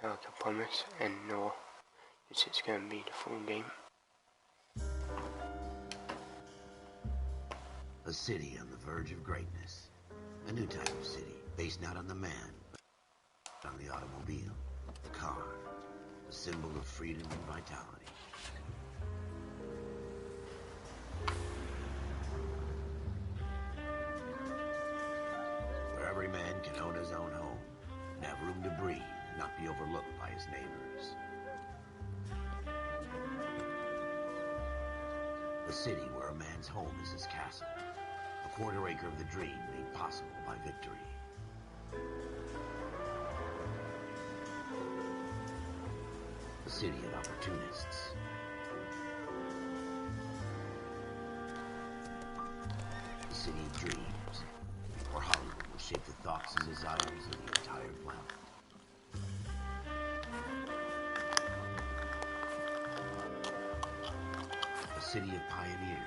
like I promise, and no, this is going to be the full game. A city on the verge of greatness. A new type of city, based not on the man, but on the automobile, the car, the symbol of freedom and vitality. Where every man can own his own home, and have room to breathe, and not be overlooked by his neighbors. The city where a man's home is his castle. A quarter acre of the dream made possible by victory. A city of opportunists. A city of dreams, where Hollywood will shape the thoughts and desires of the entire planet. A city of pioneers.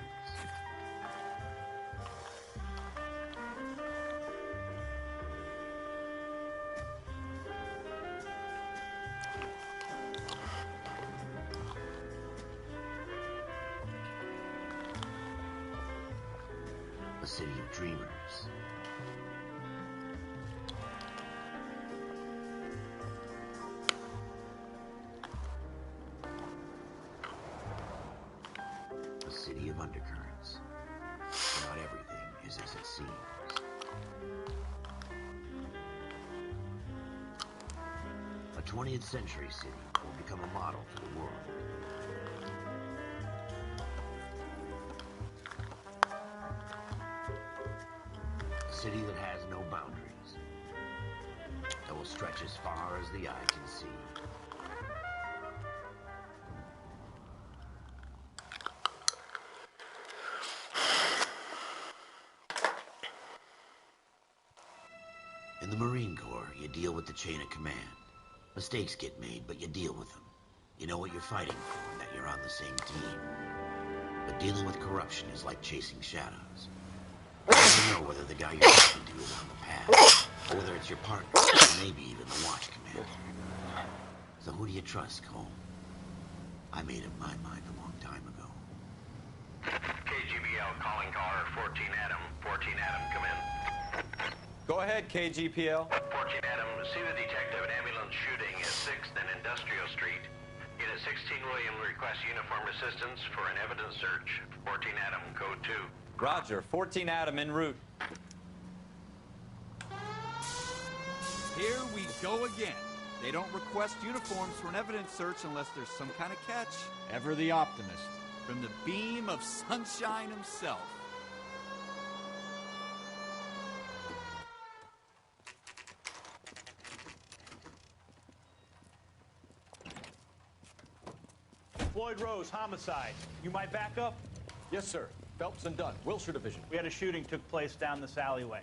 A city of dreamers. A city of undercurrents. Not everything is as it seems. A 20th century city will become a model for the world. A city that has no boundaries, that will stretch as far as the eye can see. In the Marine Corps, you deal with the chain of command. Mistakes get made, but you deal with them. You know what you're fighting for and that you're on the same team. But dealing with corruption is like chasing shadows. You never know whether the guy you're talking to is on the path, or whether it's your partner, or maybe even the watch commander. So who do you trust, Cole? I made up my mind a long time ago. KGBL calling caller 14 Adam. 14 Adam, come in. Go ahead, KGPL. 14 Adam, see the detective. An ambulance shooting at 6th and Industrial Street. Unit 16 William requests uniformed assistance for an evidence search. 14 Adam, code 2. Roger, 14 Adam en route. Here we go again. They don't request uniforms for an evidence search unless there's some kind of catch. Ever the optimist. From the beam of sunshine himself. Floyd Rose, homicide. You might back up? Yes, sir. Phelps and Dunn, Wilshire Division. We had a shooting took place down this alleyway.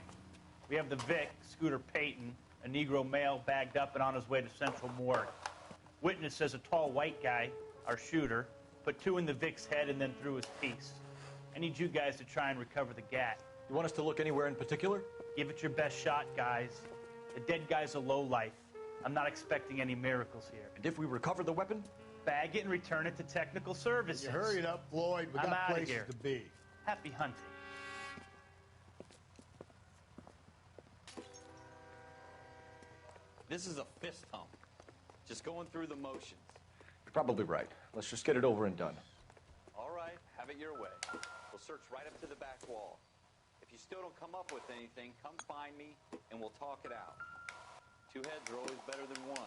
We have the Vic, Scooter Payton, a Negro male bagged up and on his way to Central Morgue. Witness says a tall white guy, our shooter, put 2 in the Vic's head and then threw his piece. I need you guys to try and recover the gat. You want us to look anywhere in particular? Give it your best shot, guys. The dead guy's a lowlife. I'm not expecting any miracles here. And if we recover the weapon? Bag it and return it to technical services. You hurry up, Floyd. We I'm got outta places here. to be. Happy hunting. This is a fist hump. Just going through the motions. You're probably right. Let's just get it over and done. All right, have it your way. We'll search right up to the back wall. If you still don't come up with anything, come find me and we'll talk it out. 2 heads are always better than 1.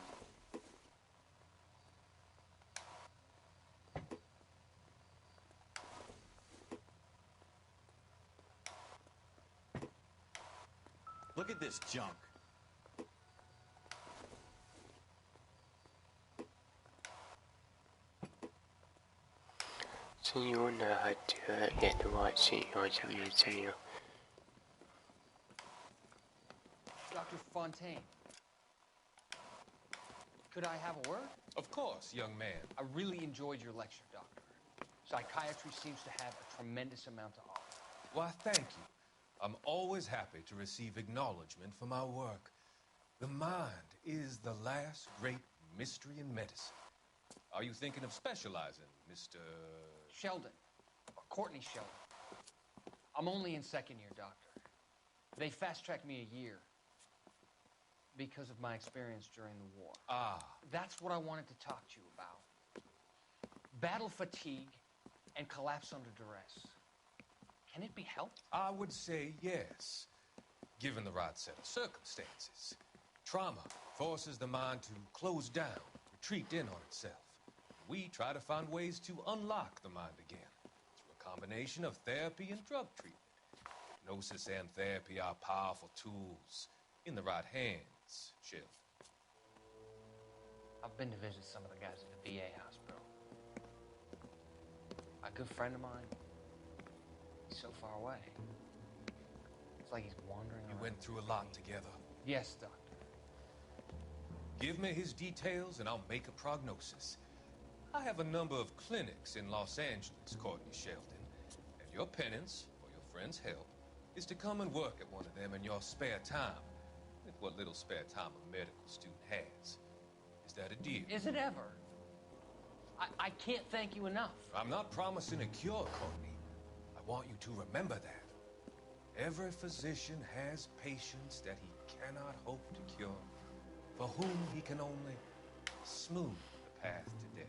Look at this junk. So you wonder how to get the right seat item in the tail. Dr. Fontaine, could I have a word? Of course, young man. I really enjoyed your lecture, Doctor. Psychiatry seems to have a tremendous amount to offer. Why, thank you. I'm always happy to receive acknowledgement for my work. The mind is the last great mystery and medicine. Are you thinking of specializing, Mr. Sheldon, or Courtney Sheldon. I'm only in second year, Doctor. They fast-tracked me a year because of my experience during the war. Ah. That's what I wanted to talk to you about. Battle fatigue and collapse under duress. Can it be helped? I would say yes, given the right set of circumstances. Trauma forces the mind to close down, retreat in on itself. We try to find ways to unlock the mind again through a combination of therapy and drug treatment. Hypnosis and therapy are powerful tools in the right hands, Sheldon. I've been to visit some of the guys at the VA hospital. A good friend of mine, he's so far away. It's like he's wandering You around. went through a lot together. Yes, Doctor. Give me his details and I'll make a prognosis. I have a number of clinics in Los Angeles, Courtney Sheldon. And your penance, for your friend's help, is to come and work at one of them in your spare time. With what little spare time a medical student has. Is that a deal? Is it ever? I can't thank you enough. I'm not promising a cure, Courtney. I want you to remember that. Every physician has patients that he cannot hope to cure, for whom he can only smooth the path to death.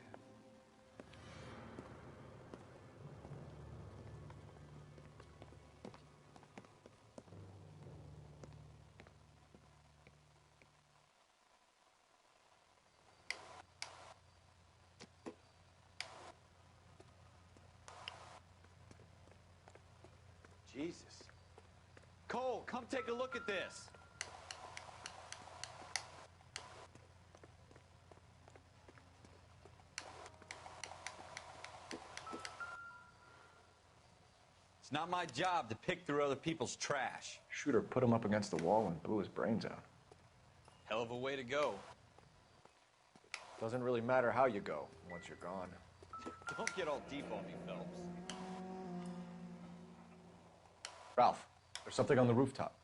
Jesus. Cole, come take a look at this. It's not my job to pick through other people's trash. Shooter put him up against the wall and blew his brains out. Hell of a way to go. Doesn't really matter how you go once you're gone. Don't get all deep on me, Phelps. Ralph, there's something on the rooftop.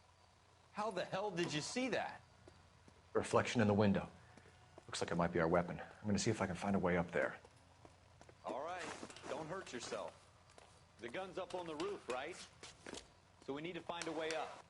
How the hell did you see that? A reflection in the window. Looks like it might be our weapon. I'm gonna see if I can find a way up there. All right, don't hurt yourself. The gun's up on the roof, right? So we need to find a way up.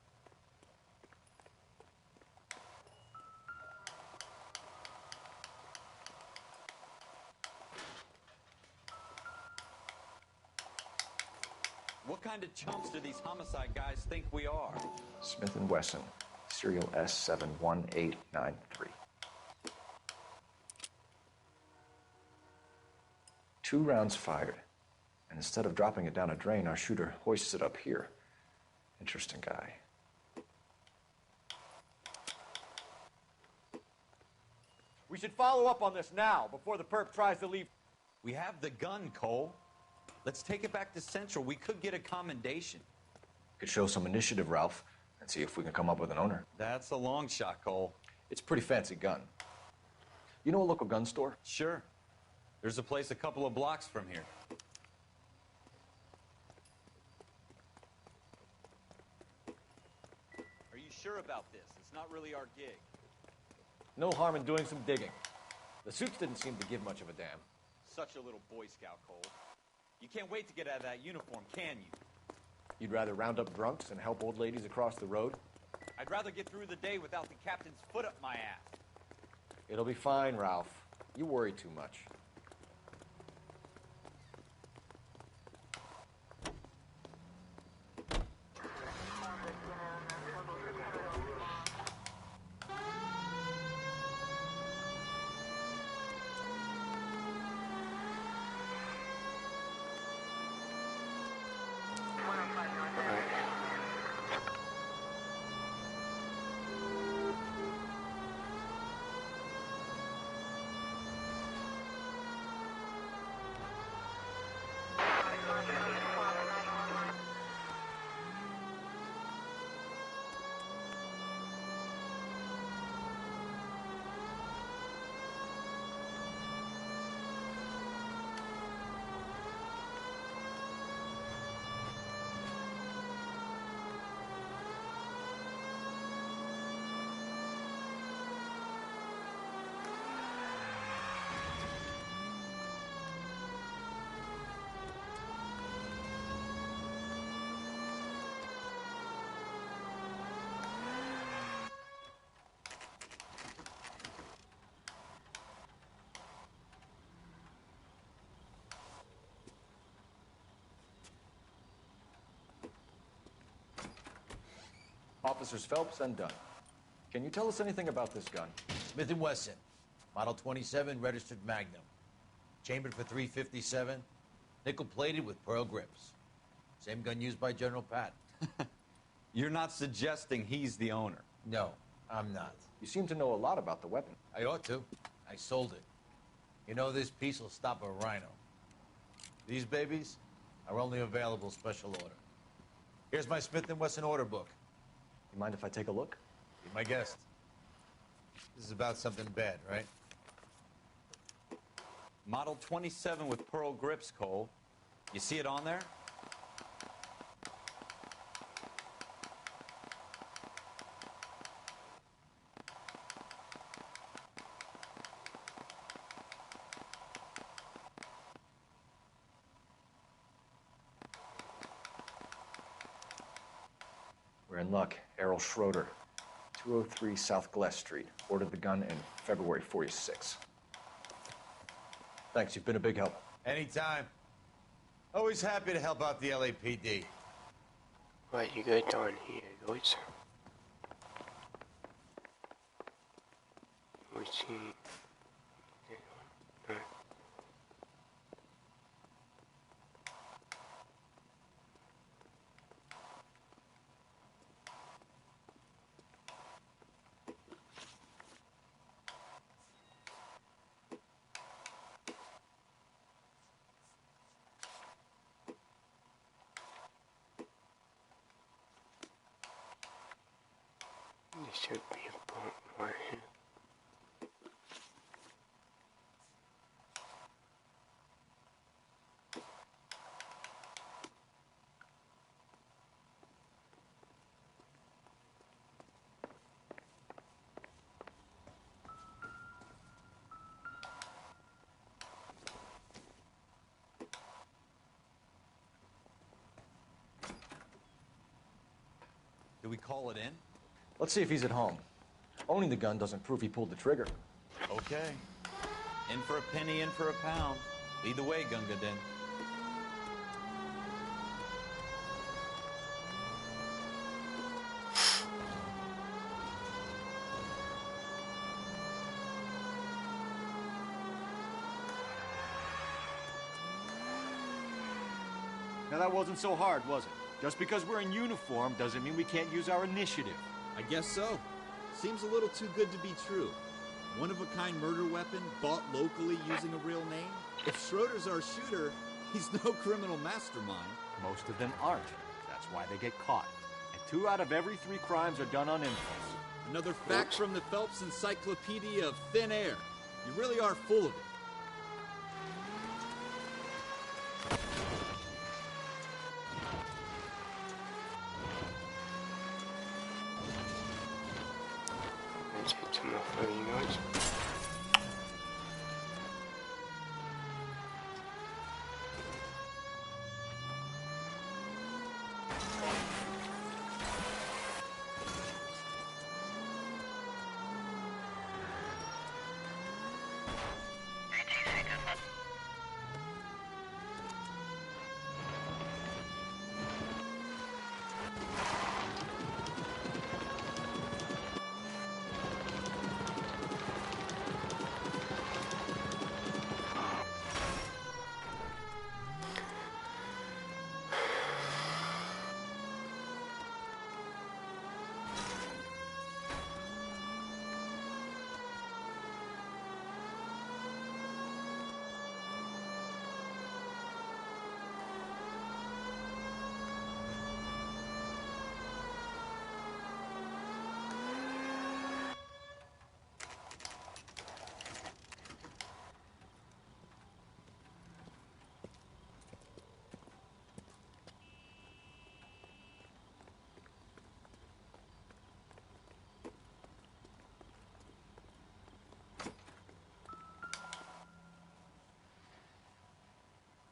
What kind of chumps do these homicide guys think we are? Smith & Wesson, serial S71893. Two rounds fired. And instead of dropping it down a drain, our shooter hoists it up here. Interesting guy. We should follow up on this now, before the perp tries to leave. We have the gun, Cole. Let's take it back to Central. We could get a commendation. Could show some initiative, Ralph, and see if we can come up with an owner. That's a long shot, Cole. It's a pretty fancy gun. You know a local gun store? Sure. There's a place a couple of blocks from here. Are you sure about this? It's not really our gig. No harm in doing some digging. The suits didn't seem to give much of a damn. Such a little Boy Scout, Cole. You can't wait to get out of that uniform, can you? You'd rather round up drunks and help old ladies across the road? I'd rather get through the day without the captain's foot up my ass. It'll be fine, Ralph. You worry too much. Officers Phelps and Dunn. Can you tell us anything about this gun? Smith & Wesson, Model 27, registered Magnum. Chambered for .357, nickel-plated with pearl grips. Same gun used by General Patton. You're not suggesting he's the owner? No, I'm not. You seem to know a lot about the weapon. I ought to. I sold it. You know, this piece will stop a rhino. These babies are only available special order. Here's my Smith & Wesson order book. You mind if I take a look? Be my guest. This is about something bad, right? Model 27 with pearl grips, Cole. You see it on there? We're in luck. Errol Schroeder, 203 South Glass Street. Ordered the gun in February '46. Thanks, you've been a big help. Anytime. Always happy to help out the LAPD. Right, you go down here, guys. We see. No. There should be a boat right here. Do we call it in? Let's see if he's at home. Owning the gun doesn't prove he pulled the trigger. Okay. In for a penny, in for a pound. Lead the way, Gunga Din. Now that wasn't so hard, was it? Just because we're in uniform doesn't mean we can't use our initiative. I guess so. Seems a little too good to be true. One-of-a-kind murder weapon bought locally using a real name? If Schroeder's our shooter, he's no criminal mastermind. Most of them aren't. That's why they get caught. And 2 out of every 3 crimes are done on impulse. Another fact from the Phelps Encyclopedia of Thin Air. You really are full of it. Let's get some more for you guys.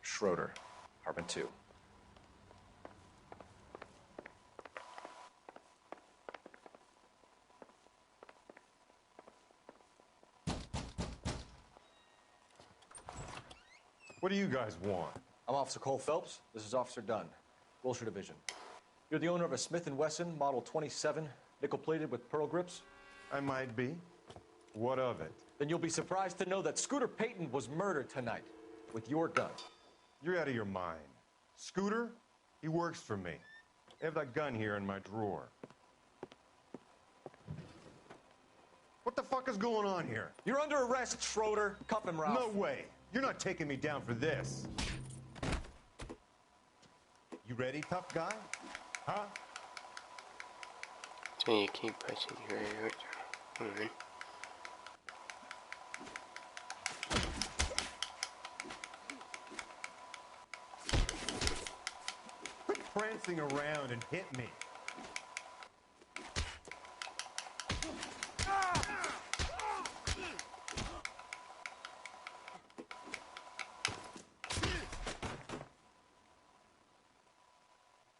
Schroeder, apartment 2. What do you guys want? I'm Officer Cole Phelps. This is Officer Dunn, Wilshire Division. You're the owner of a Smith & Wesson Model 27, nickel-plated with pearl grips? I might be. What of it? Then you'll be surprised to know that Scooter Payton was murdered tonight with your gun. You're out of your mind. Scooter? He works for me. I have that gun here in my drawer. What the fuck is going on here? You're under arrest, Schroeder. Cuff him, Ralph. No way. You're not taking me down for this. You ready, tough guy? Huh? So you keep pushing your on. Quit prancing around and hit me.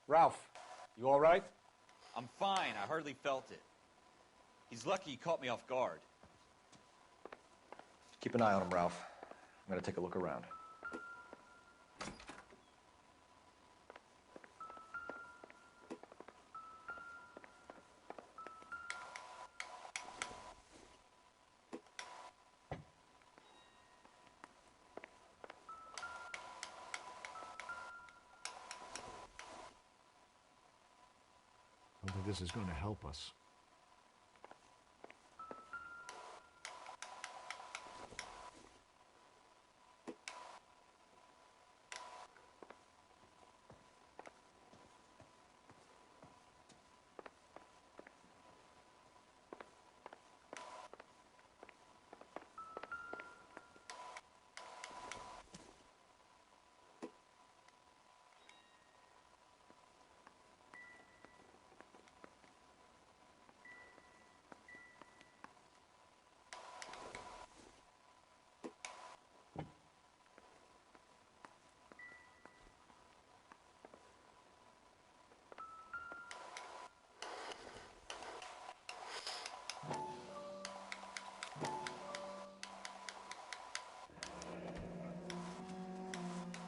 Ralph, you all right? I'm fine. I hardly felt it. He's lucky he caught me off guard. Keep an eye on him, Ralph. I'm gonna take a look around. I don't think this is going to help us.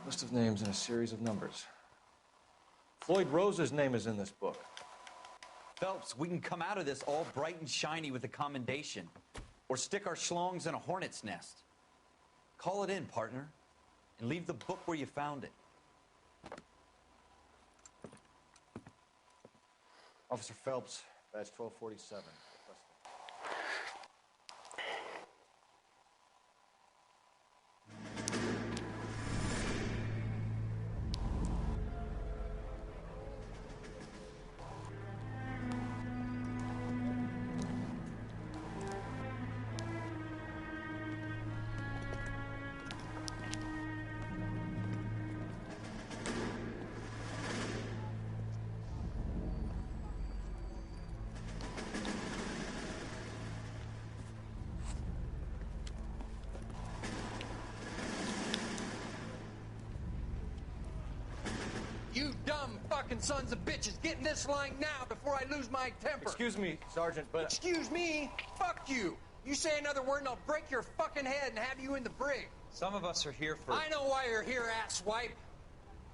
List of names and a series of numbers. Floyd Rose's name is in this book. Phelps, we can come out of this all bright and shiny with a commendation. Or stick our schlongs in a hornet's nest. Call it in, partner. And leave the book where you found it. Officer Phelps, badge 1247. You dumb fucking sons of bitches, get in this line now before I lose my temper. Excuse me, Sergeant, but... Excuse me? Fuck you. You say another word and I'll break your fucking head and have you in the brig. Some of us are here for... I know why you're here, asswipe.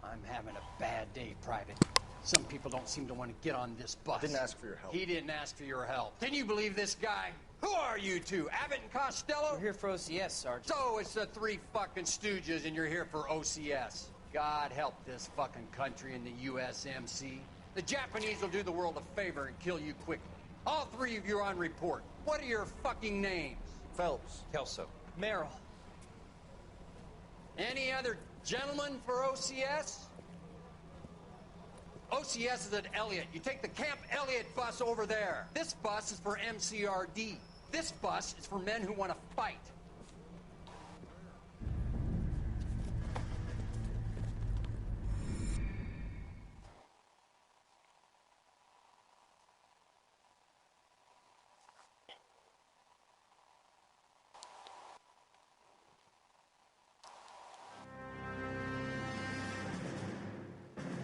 I'm having a bad day, Private. Some people don't seem to want to get on this bus. I didn't ask for your help. He didn't ask for your help. Can you believe this guy? Who are you two? Abbott and Costello? We're here for OCS, Sergeant. So it's the three fucking stooges and you're here for OCS. God help this fucking country and the USMC. The Japanese will do the world a favor and kill you quickly. All three of you are on report. What are your fucking names? Phelps. Kelso. Merrill. Any other gentlemen for OCS? OCS is at Elliott. You take the Camp Elliott bus over there. This bus is for MCRD. This bus is for men who want to fight.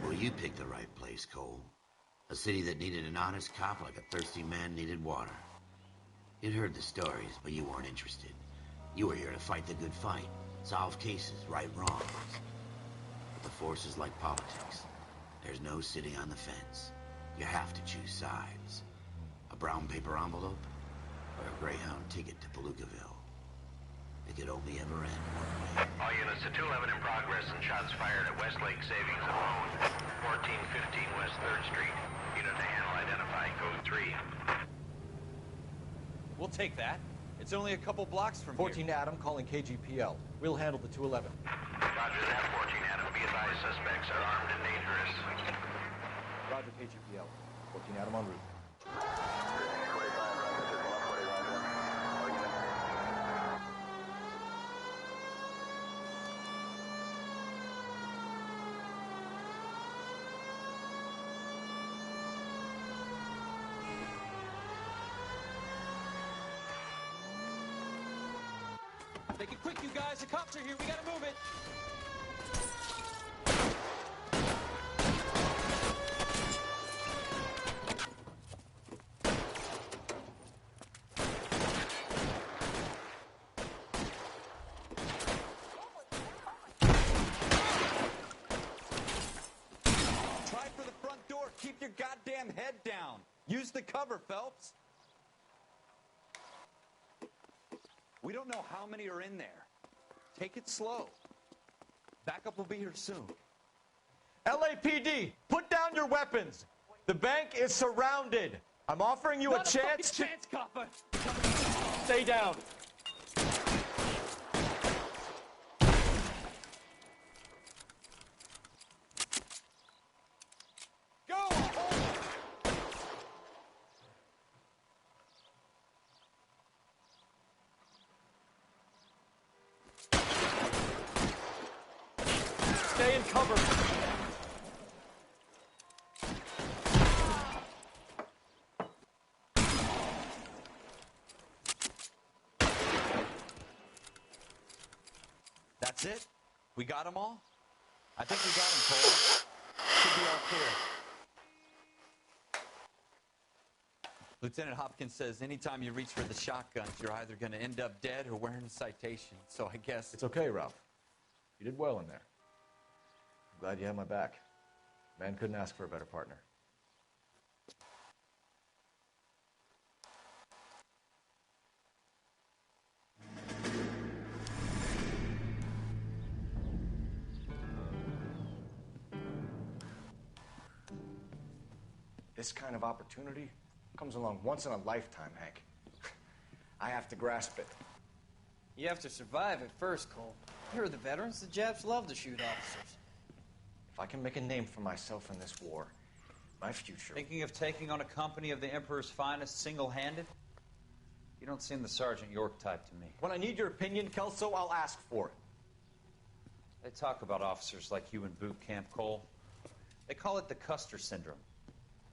Well, you picked the right place, Cole. A city that needed an honest cop like a thirsty man needed water. You'd heard the stories, but you weren't interested. You were here to fight the good fight, solve cases, right wrongs. But the force is like politics. There's no sitting on the fence. You have to choose sides. A brown paper envelope or a Greyhound ticket to Palookaville. It could only ever end one way. All units to 211 in progress and shots fired at Westlake Savings and Loan, 1415 West 3rd Street. Unit to handle identified, code 3. We'll take that. It's only a couple blocks from 14 here. Adam calling KGPL. We'll handle the 211. Roger that, 14 Adam. Be advised, suspects are armed and dangerous. Roger, KGPL. 14 Adam en route. Make it quick, you guys. The cops are here. We gotta move it. Try for the front door. Keep your goddamn head down. Use the cover, Phelps. We don't know how many are in there. Take it slow. Backup will be here soon. LAPD, put down your weapons. The bank is surrounded. I'm offering you a chance to... copper. Stay down. Go! Stay in cover. That's it? We got them all? I think we got them, Cole. Should be all clear. Lieutenant Hopkins says anytime you reach for the shotguns, you're either going to end up dead or wearing a citation. So I guess... It's okay, Ralph. You did well in there. I'm glad you had my back. Man couldn't ask for a better partner. This kind of opportunity comes along once in a lifetime, Hank. I have to grasp it. You have to survive it first, Cole. Here the veterans. The Japs love to shoot officers. If I can make a name for myself in this war, my future... Thinking of taking on a company of the Emperor's finest single-handed? You don't seem the Sergeant York type to me. When I need your opinion, Kelso, I'll ask for it. They talk about officers like you in boot camp, Cole. They call it the Custer syndrome.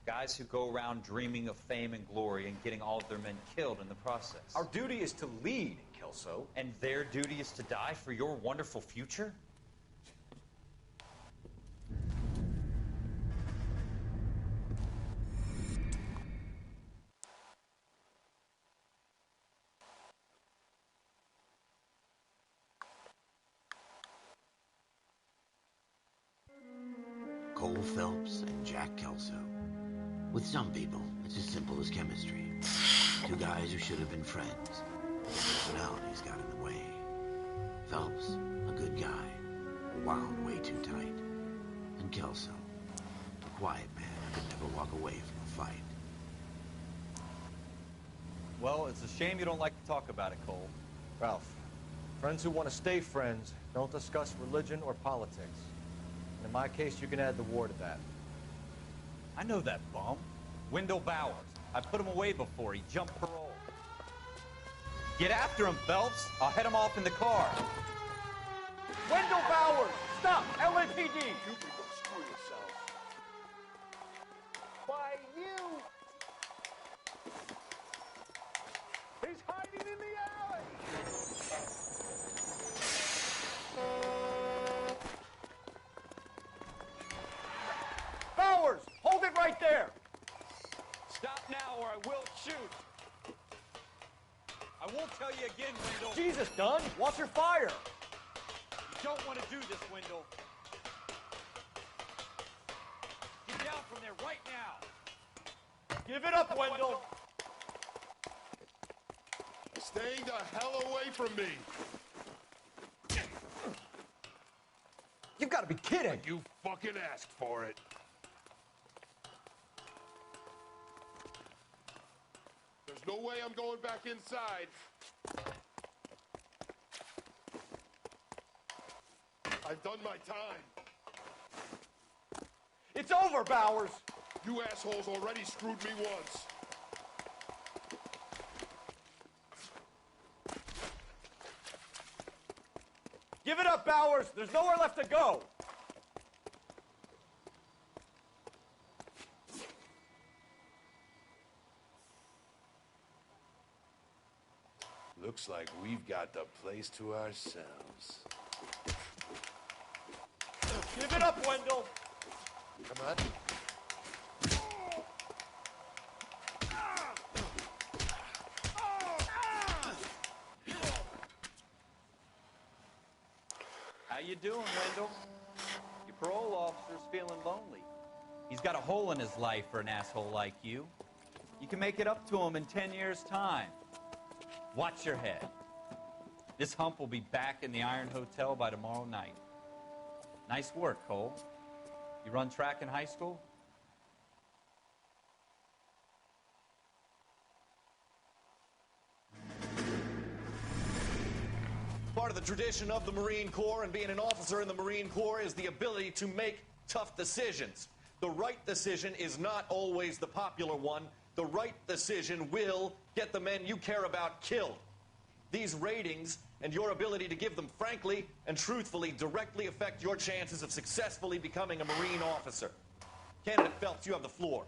Guys who go around dreaming of fame and glory and getting all of their men killed in the process. Our duty is to lead, Kelso. And their duty is to die for your wonderful future? Cole Phelps and Jack Kelso. With some people, it's as simple as chemistry. Two guys who should have been friends. Personalities got in the way. Phelps, a good guy, wound way too tight. And Kelso, a quiet man who could never walk away from a fight. Well, it's a shame you don't like to talk about it, Cole. Ralph, friends who want to stay friends don't discuss religion or politics. And in my case, you can add the war to that. I know that bum. Wendell Bowers. I put him away before. He jumped parole. Get after him, Phelps. I'll head him off in the car. Wendell Bowers! Stop! LAPD! You can go screw yourself. Why, you! He's hiding in the alley! Bowers! Hold it right there! Stop now or I will shoot. I won't tell you again, Wendell. Jesus, Dunn! Watch your fire! You don't want to do this, Wendell. Get down from there right now. Give it up, Wendell! Staying the hell away from me! You've got to be kidding! You fucking asked for it. There's no way I'm going back inside. I've done my time. It's over, Bowers! You assholes already screwed me once. Give it up, Bowers! There's nowhere left to go! Looks like we've got the place to ourselves. Give it up, Wendell! Come on. How you doing, Wendell? Your parole officer's feeling lonely. He's got a hole in his life for an asshole like you. You can make it up to him in 10 years' time. Watch your head. This hump will be back in the Iron Hotel by tomorrow night. Nice work, Cole. You run track in high school? Part of the tradition of the Marine Corps and being an officer in the Marine Corps is the ability to make tough decisions. The right decision is not always the popular one. The right decision will get the men you care about killed. These ratings and your ability to give them frankly and truthfully directly affect your chances of successfully becoming a Marine officer. Candidate Phelps, you have the floor.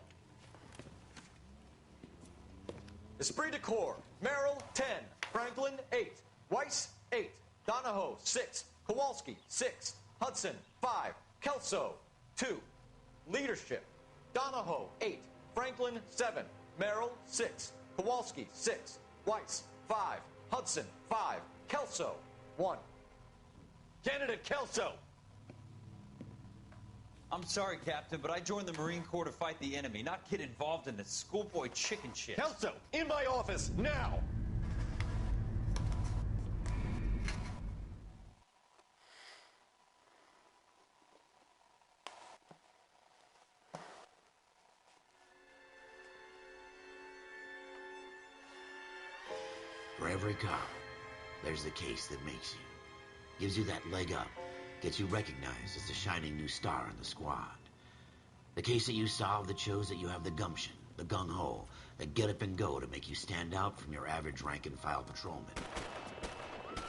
Esprit de Corps, Merrill, 10. Franklin, 8. Weiss, 8. Donahoe, 6. Kowalski, 6. Hudson, 5. Kelso, 2. Leadership, Donahoe, 8. Franklin, 7. Merrill, 6. Kowalski, 6. Weiss, 5. Hudson, 5. Kelso, 1. Candidate Kelso. I'm sorry, Captain, but I joined the Marine Corps to fight the enemy, not get involved in the schoolboy chicken shit. Kelso, in my office, now! For every cop, there's the case that makes you. Gives you that leg up. Gets you recognized as the shining new star in the squad. The case that you solve that shows that you have the gumption, the gung-ho, the get up and go to make you stand out from your average rank-and-file patrolman.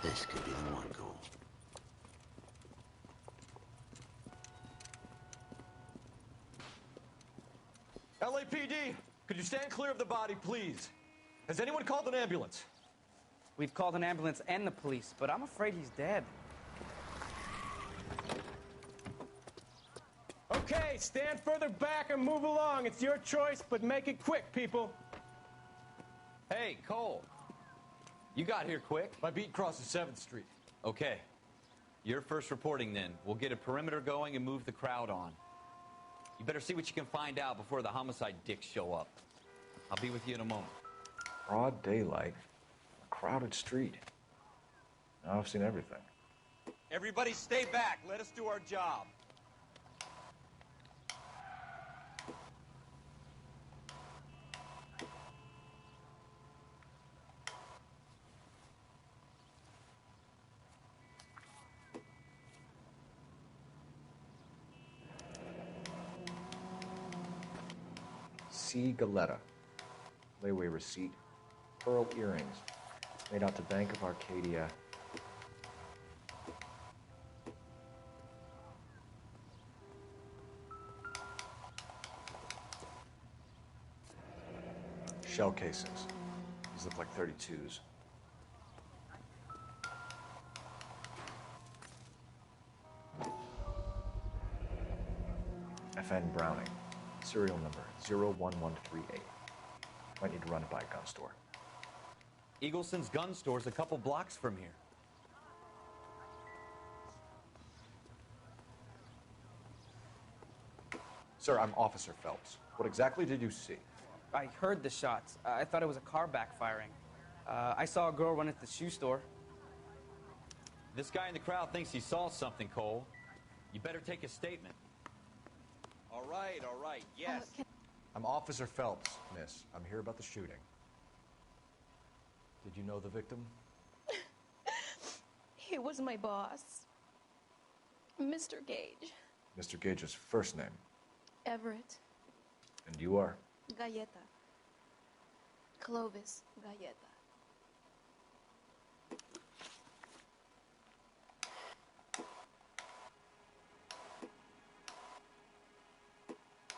This could be the one, Cole. LAPD, could you stand clear of the body, please? Has anyone called an ambulance? We've called an ambulance and the police, but I'm afraid he's dead. Okay, stand further back and move along. It's your choice, but make it quick, people. Hey, Cole. You got here quick. My beat crosses 7th Street. Okay. You're first reporting then. We'll get a perimeter going and move the crowd on. You better see what you can find out before the homicide dicks show up. I'll be with you in a moment. Broad daylight, a crowded street. Now I've seen everything. Everybody stay back. Let us do our job. C. Galetta. Layaway receipt. Pearl earrings. Made out to Bank of Arcadia. Shell casings. These look like 32s. FN Browning. Serial number 01138. Might need to run it by a gun store. Eagleson's gun store's a couple blocks from here. Sir, I'm Officer Phelps. What exactly did you see? I heard the shots. I thought it was a car backfiring. I saw a girl run into the shoe store. This guy in the crowd thinks he saw something, Cole. You better take a statement. All right, yes. I'm Officer Phelps, miss. I'm here about the shooting. Did you know the victim? He was my boss, Mr. Gage. Mr. Gage's first name. Everett. And you are? Galleta. Clovis Galleta.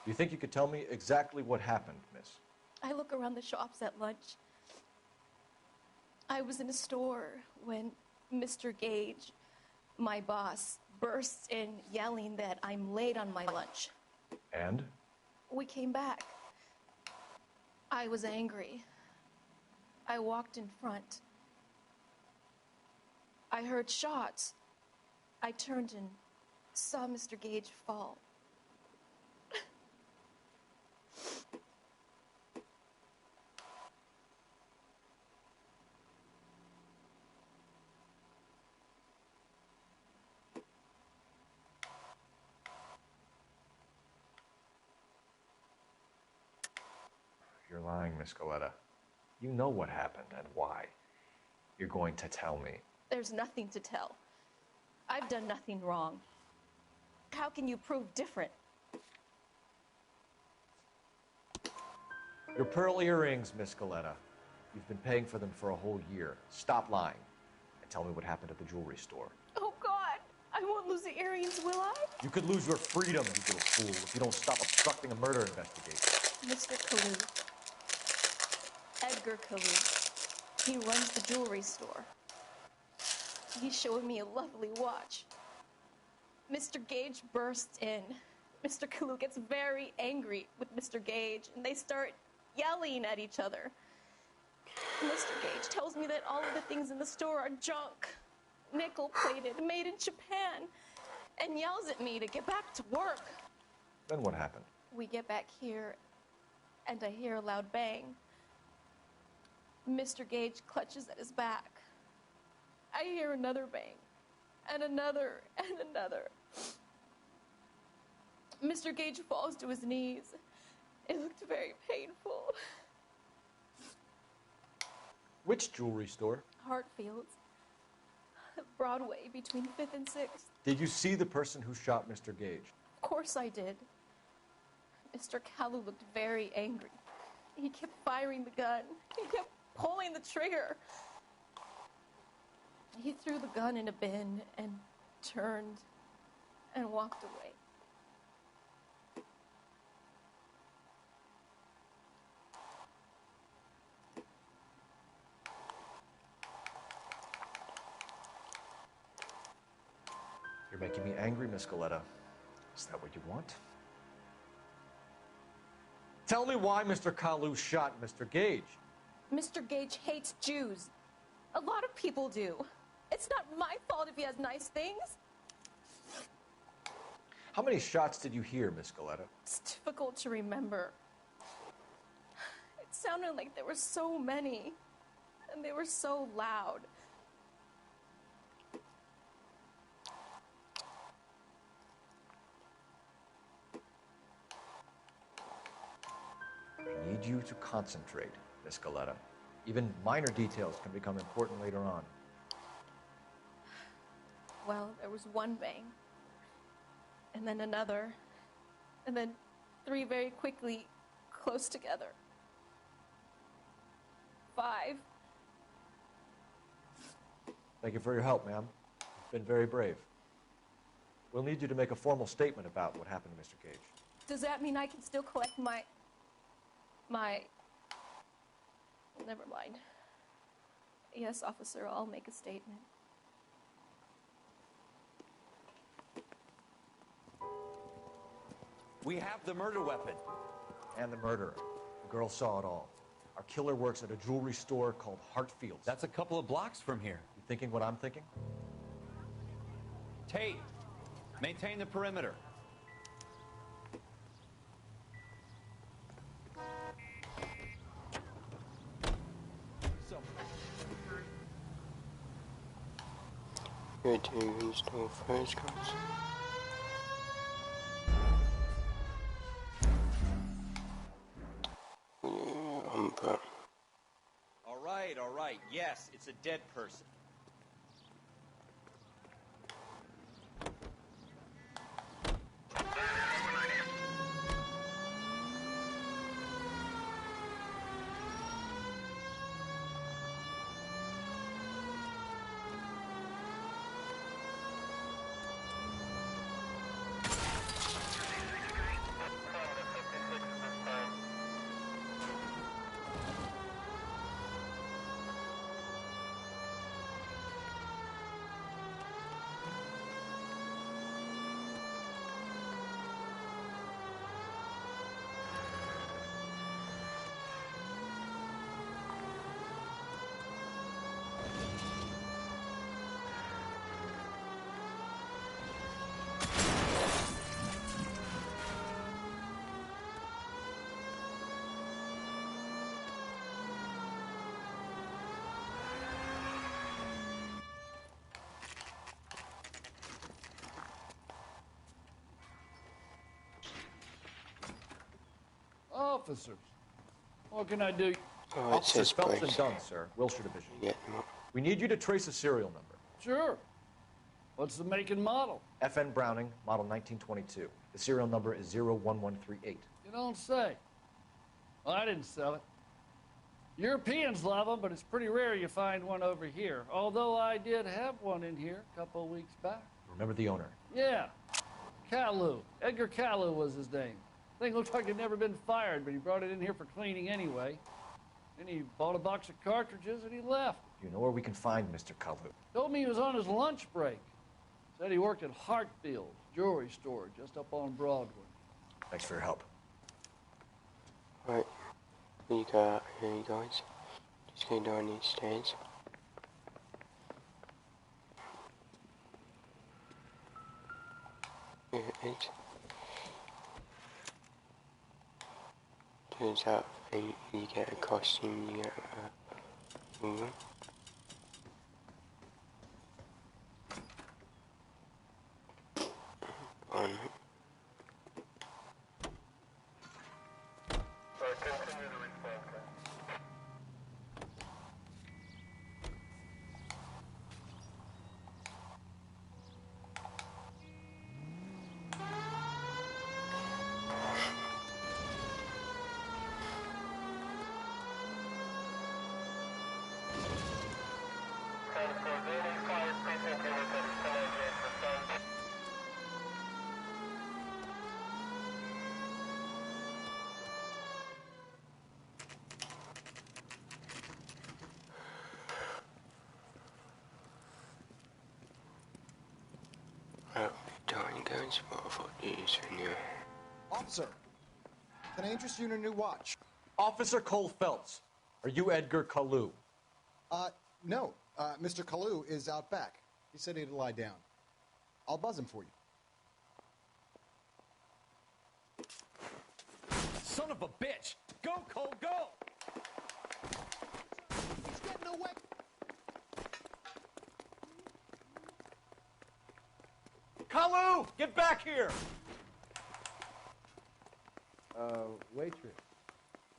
Do you think you could tell me exactly what happened, miss? I look around the shops at lunch. I was in a store when Mr. Gage, my boss, bursts in yelling that I'm late on my lunch. And? We came back. I was angry. I walked in front. I heard shots. I turned and saw Mr. Gage fall. You're lying, Miss Galleta. You know what happened and why. You're going to tell me. There's nothing to tell. I've done nothing wrong. How can you prove different? Your pearl earrings, Miss Galleta. You've been paying for them for a whole year. Stop lying and tell me what happened at the jewelry store. Oh, God. I won't lose the earrings, will I? You could lose your freedom, you little fool, if you don't stop obstructing a murder investigation. Mr. Kalu. Edgar Kalu. He runs the jewelry store. He showed me a lovely watch. Mr. Gage bursts in. Mr. Kalu gets very angry with Mr. Gage, and they start yelling at each other. Mr. Gage tells me that all of the things in the store are junk, nickel-plated, made in Japan, and yells at me to get back to work. Then what happened? We get back here, and I hear a loud bang. Mr. Gage clutches at his back. I hear another bang, and another, and another. Mr. Gage falls to his knees. It looked very painful. Which jewelry store? Hartfield's. Broadway, between 5th and 6th. Did you see the person who shot Mr. Gage? Of course I did. Mr. Kalu looked very angry. He kept firing the gun. He kept pulling the trigger. He threw the gun in a bin and turned and walked away. You're making me angry, Miss Galleta. Is that what you want? Tell me why Mr. Kalu shot Mr. Gage. Mr. Gage hates Jews. A lot of people do. It's not my fault if he has nice things. How many shots did you hear, Miss Galleta? It's difficult to remember. It sounded like there were so many, and they were so loud. I need you to concentrate, Miss Galleta. Even minor details can become important later on. Well, there was one bang, and then another, and then 3 very quickly, close together. 5. Thank you for your help, ma'am. You've been very brave. We'll need you to make a formal statement about what happened to Mr. Gage. Does that mean I can still collect my... Never mind. Yes, officer, I'll make a statement. We have the murder weapon. And the murderer. The girl saw it all. Our killer works at a jewelry store called Hartfield's. That's a couple of blocks from here. You thinking what I'm thinking? Tate, maintain the perimeter. Go to install first, guys. But All right. Yes, it's a dead person. Officers, what can I do? oh, it Officers says Phelps place. and Dunn, sir. Wilshire Division. Yeah, We need you to trace a serial number. Sure. What's the make and model? FN Browning, model 1922. The serial number is 01138. You don't say. Well, I didn't sell it. Europeans love them, but it's pretty rare you find one over here. Although I did have one in here a couple of weeks back. Remember the owner? Yeah. Kalu. Edgar Kalu was his name. Thing looked like it'd never been fired, but he brought it in here for cleaning anyway. Then he bought a box of cartridges and he left. You know where we can find Mr. Kalu? Told me he was on his lunch break. Said he worked at Hartfield's jewelry store just up on Broadway. Thanks for your help. Right, here you go, here you guys. Just go down these stairs. Here it is. Turns out you get a costume, you get a woman. On it. Well, darn guns, what I thought these were new. Officer, can I interest you in a new watch? Officer Cole Phelps, are you Edgar Kalu? No. Mr. Kalu is out back. He said he'd lie down. I'll buzz him for you. Son of a bitch! Go, Cole, go! He's getting away. Kalu, get back here! Waitress.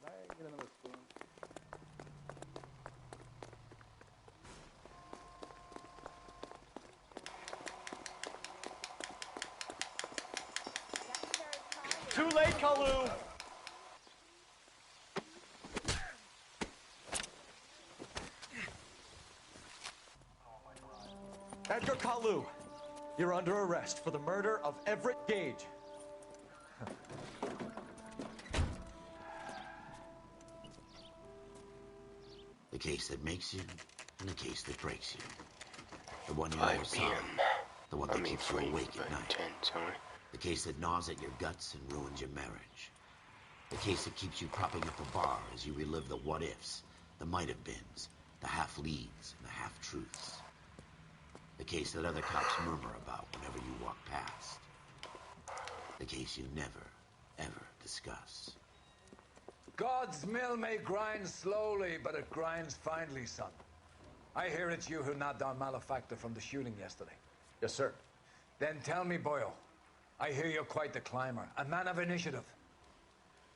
Can I get another spoon? Too late, Kalu! Edgar Kalu, you're under arrest for the murder of Everett Gage. The case that makes you, and the case that breaks you. The one you never saw, the one that keeps you awake at night. The case that gnaws at your guts and ruins your marriage. The case that keeps you propping up a bar as you relive the what-ifs, the might-have-beens, the half-leads, and the half-truths. The case that other cops murmur about whenever you walk past. The case you never, ever discuss. God's mill may grind slowly, but it grinds finely, son. I hear it's you who nabbed our malefactor from the shooting yesterday. Yes, sir. Then tell me, Boyle, I hear you're quite the climber, a man of initiative.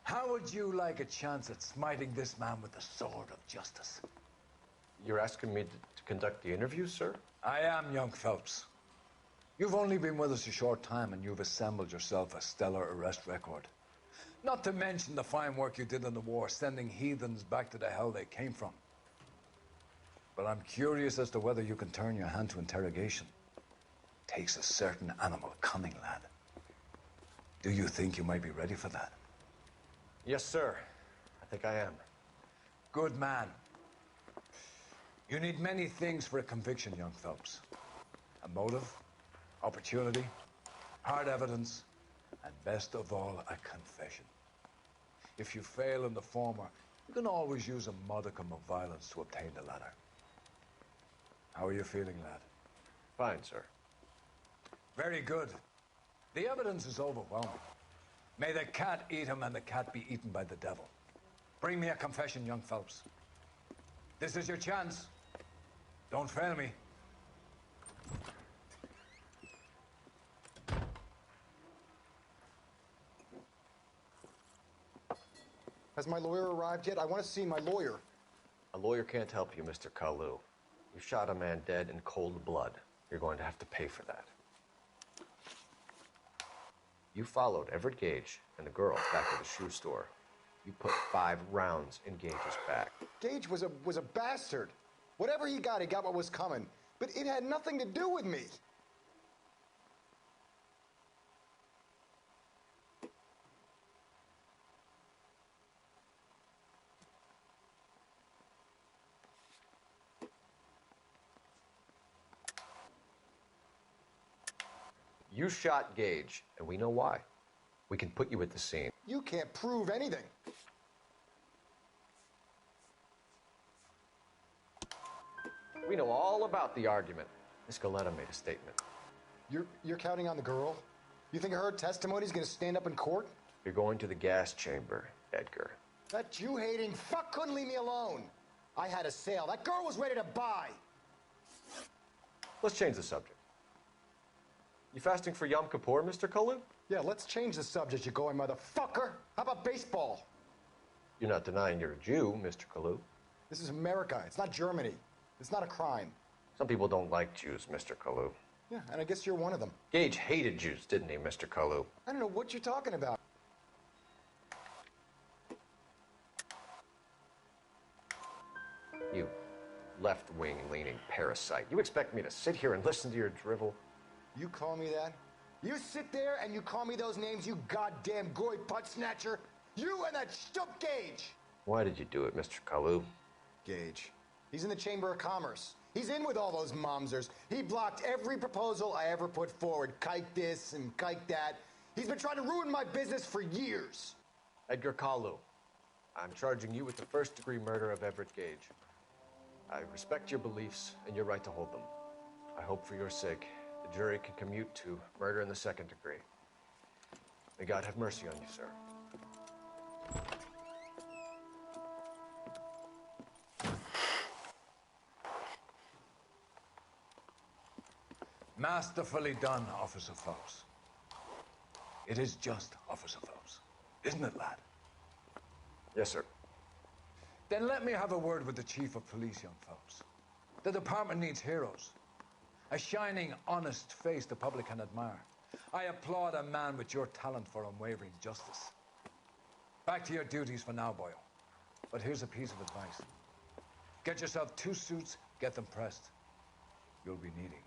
How would you like a chance at smiting this man with the sword of justice? You're asking me to conduct the interview, sir? I am, young Phelps. You've only been with us a short time and you've assembled yourself a stellar arrest record. Not to mention the fine work you did in the war, sending heathens back to the hell they came from. But I'm curious as to whether you can turn your hand to interrogation. Takes a certain animal cunning, lad. Do you think you might be ready for that? Yes, sir. I think I am. Good man. You need many things for a conviction, young Phelps. A motive, opportunity, hard evidence, and best of all, a confession. If you fail in the former, you can always use a modicum of violence to obtain the latter. How are you feeling, lad? Fine, sir. Very good. The evidence is overwhelming. May the cat eat him and the cat be eaten by the devil. Bring me a confession, young Phelps. This is your chance. Don't fail me. Has my lawyer arrived yet? I want to see my lawyer. A lawyer can't help you, Mr. Kalu. You shot a man dead in cold blood. You're going to have to pay for that. You followed Everett Gage and the girl back to the shoe store. You put 5 rounds in Gage's back. Gage was a bastard. Whatever he got what was coming. But it had nothing to do with me. You shot Gage, and we know why. We can put you at the scene. You can't prove anything. We know all about the argument. Miss Galetta made a statement. You're counting on the girl? You think her testimony's gonna stand up in court? You're going to the gas chamber, Edgar. That Jew-hating fuck couldn't leave me alone. I had a sale. That girl was ready to buy. Let's change the subject. You fasting for Yom Kippur, Mr. Kalu? Yeah, let's change the subject, you going motherfucker. How about baseball? You're not denying you're a Jew, Mr. Kalu. This is America. It's not Germany. It's not a crime. Some people don't like Jews, Mr. Kalu. Yeah, and I guess you're one of them. Gage hated Jews, didn't he, Mr. Kalu? I don't know what you're talking about. You left-wing leaning parasite. You expect me to sit here and listen to your drivel? You call me that? You sit there and you call me those names, you goddamn goy putt snatcher? You and that stump Gage! Why did you do it, Mr. Kalu? Gage. He's in the Chamber of Commerce. He's in with all those momsers. He blocked every proposal I ever put forward. Kike this and kike that. He's been trying to ruin my business for years. Edgar Kalu, I'm charging you with the first-degree murder of Everett Gage. I respect your beliefs and your right to hold them. I hope for your sake the jury can commute to murder in the second degree. May God have mercy on you, sir. Masterfully done, Officer Phelps. It is just, Officer Phelps. Isn't it, lad? Yes, sir. Then let me have a word with the Chief of Police, young Phelps. The department needs heroes. A shining, honest face the public can admire. I applaud a man with your talent for unwavering justice. Back to your duties for now, Boyle. But here's a piece of advice. Get yourself 2 suits, get them pressed. You'll be needing them.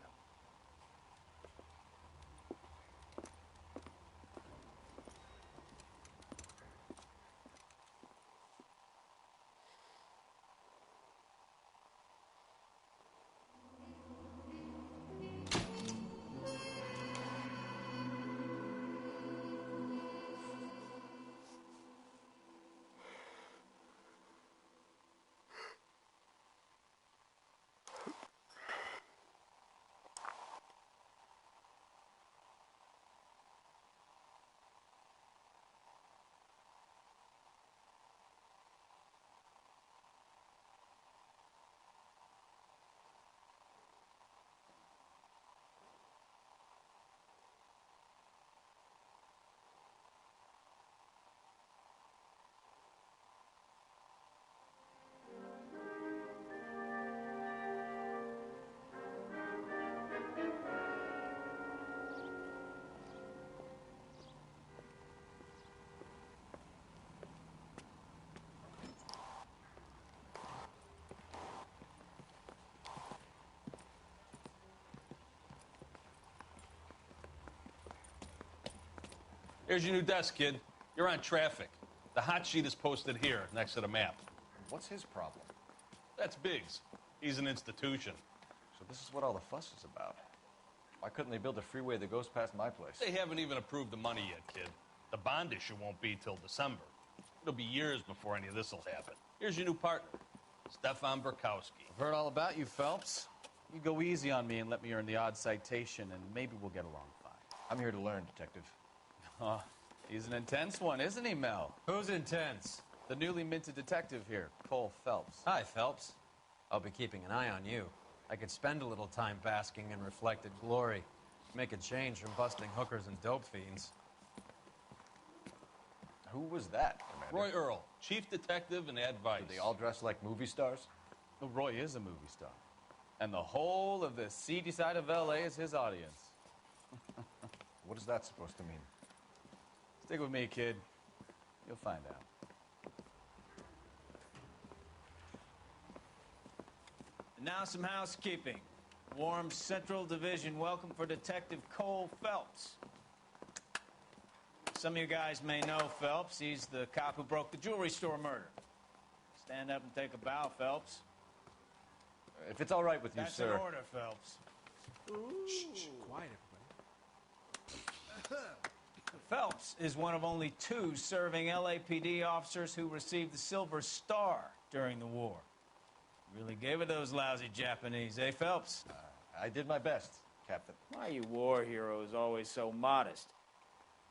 Here's your new desk, kid. You're on traffic. The hot sheet is posted here, next to the map. What's his problem? That's Biggs. He's an institution. So this is what all the fuss is about. Why couldn't they build a freeway that goes past my place? They haven't even approved the money yet, kid. The bond issue won't be till December. It'll be years before any of this will happen. Here's your new partner, Stefan Burkowski. I've heard all about you, Phelps. You go easy on me and let me earn the odd citation, and maybe we'll get along fine. I'm here to learn, Detective. Oh, he's an intense one, isn't he, Mel? Who's intense? The newly minted detective here, Cole Phelps. Hi, Phelps. I'll be keeping an eye on you. I could spend a little time basking in reflected glory. Make a change from busting hookers and dope fiends. Who was that, Commander? Roy Earl, chief detective and advice. Do they all dress like movie stars? Well, Roy is a movie star. And the whole of the seedy side of L.A. is his audience. What is that supposed to mean? Stick with me, kid. You'll find out. And now some housekeeping. Warm Central Division welcome for Detective Cole Phelps. Some of you guys may know Phelps. He's the cop who broke the jewelry store murder. Stand up and take a bow, Phelps. If it's all right with you, That's sir. That's an order, Phelps. Shh, quiet, everybody. Phelps is one of only 2 serving LAPD officers who received the Silver Star during the war. Really gave it those lousy Japanese, eh, Phelps? I did my best, Captain. Why you war heroes always so modest?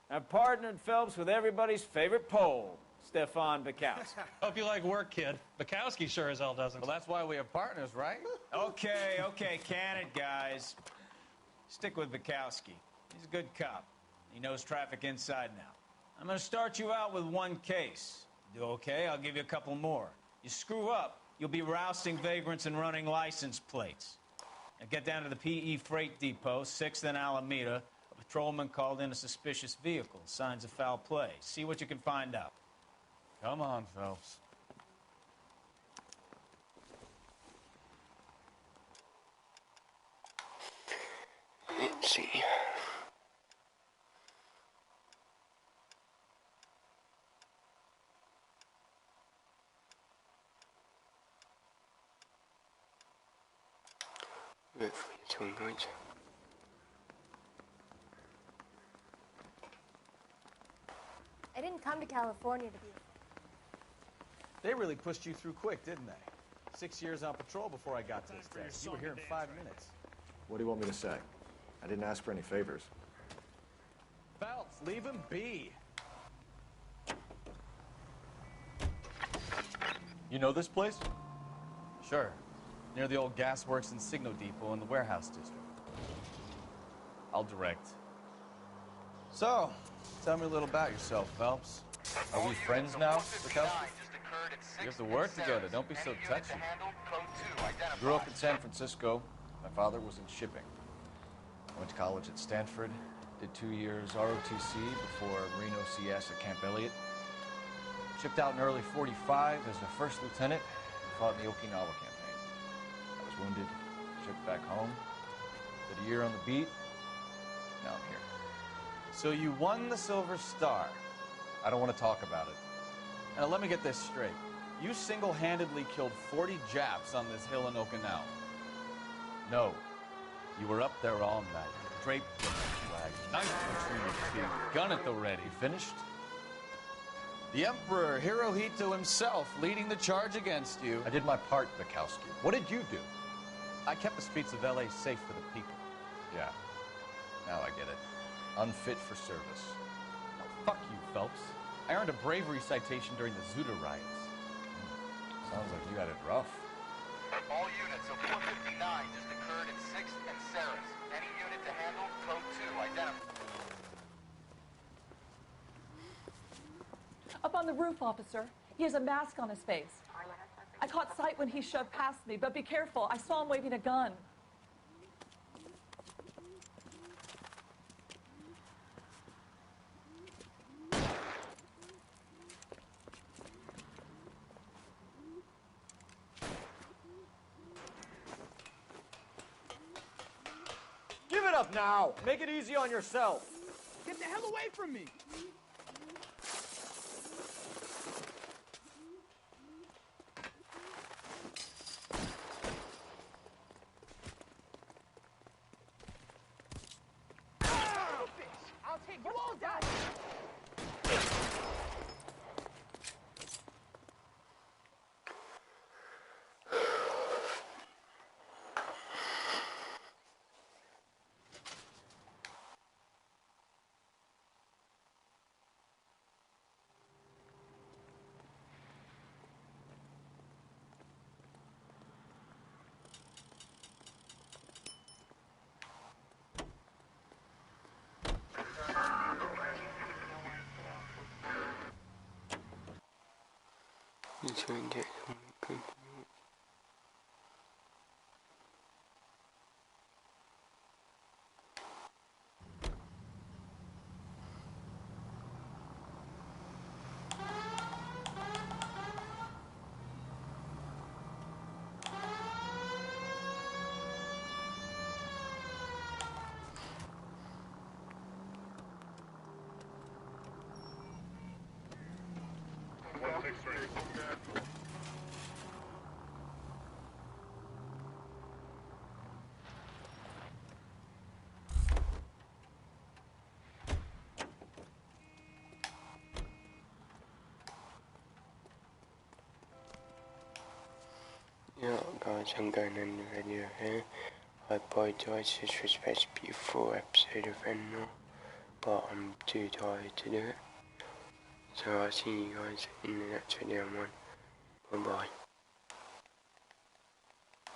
I've partnered Phelps with everybody's favorite Pole, Stefan Bukowski. Hope you like work, kid. Bukowski sure as hell doesn't. Well, that's why we have partners, right? Okay, can it, guys. Stick with Bukowski. He's a good cop. He knows traffic inside now. I'm going to start you out with 1 case. Do okay? I'll give you a couple more. You screw up, you'll be rousting vagrants and running license plates. Now get down to the PE Freight Depot, 6th and Alameda. A patrolman called in a suspicious vehicle. Signs of foul play. See what you can find out. Come on, Phelps. Let's see. Wait for you to engage. I didn't come to California to be. They really pushed you through quick, didn't they? 6 years on patrol before I got to this desk. You were here in 5 minutes. What do you want me to say? I didn't ask for any favors. Phelps, leave him be. You know this place? Sure. Near the old gasworks and Signo Depot in the warehouse district. I'll direct. So, tell me a little about yourself, Phelps. Are we friends now, Bukowski? We have to work together. Don't be so touchy. I grew up in San Francisco. My father was in shipping. I went to college at Stanford. Did 2 years ROTC before Marine OCS at Camp Elliott. Shipped out in early '45 as a first lieutenant and fought in the Okinawa campaign. I was wounded, shipped back home. Did a year on the beat. Now I'm here. So you won the Silver Star. I don't want to talk about it. Now let me get this straight. You single-handedly killed 40 Japs on this hill in Okinawa. No. You were up there all night, draped in the flag, knife between your teeth, gun at the ready. Finished? The Emperor Hirohito himself leading the charge against you. I did my part, Bukowski. What did you do? I kept the streets of L.A. safe for the people. Yeah. Now I get it. Unfit for service. Now, fuck you, Phelps. I earned a bravery citation during the Zuda riots. Sounds like you had it rough. All units of 459 just occurred at 6th and Saris. Any unit to handle, code 2, identify. Up on the roof, officer. He has a mask on his face. I caught sight when he shoved past me, but be careful. I saw him waving a gun. Give it up now. Make it easy on yourself. Get Get the hell away from me! I'll take you all down! You try and get some. Yeah, guys, I'm going to end the video here. I apologise, this was supposed to be a full episode of Endor, but I'm too tired to do it. So I'll see you guys in the next video. Bye bye.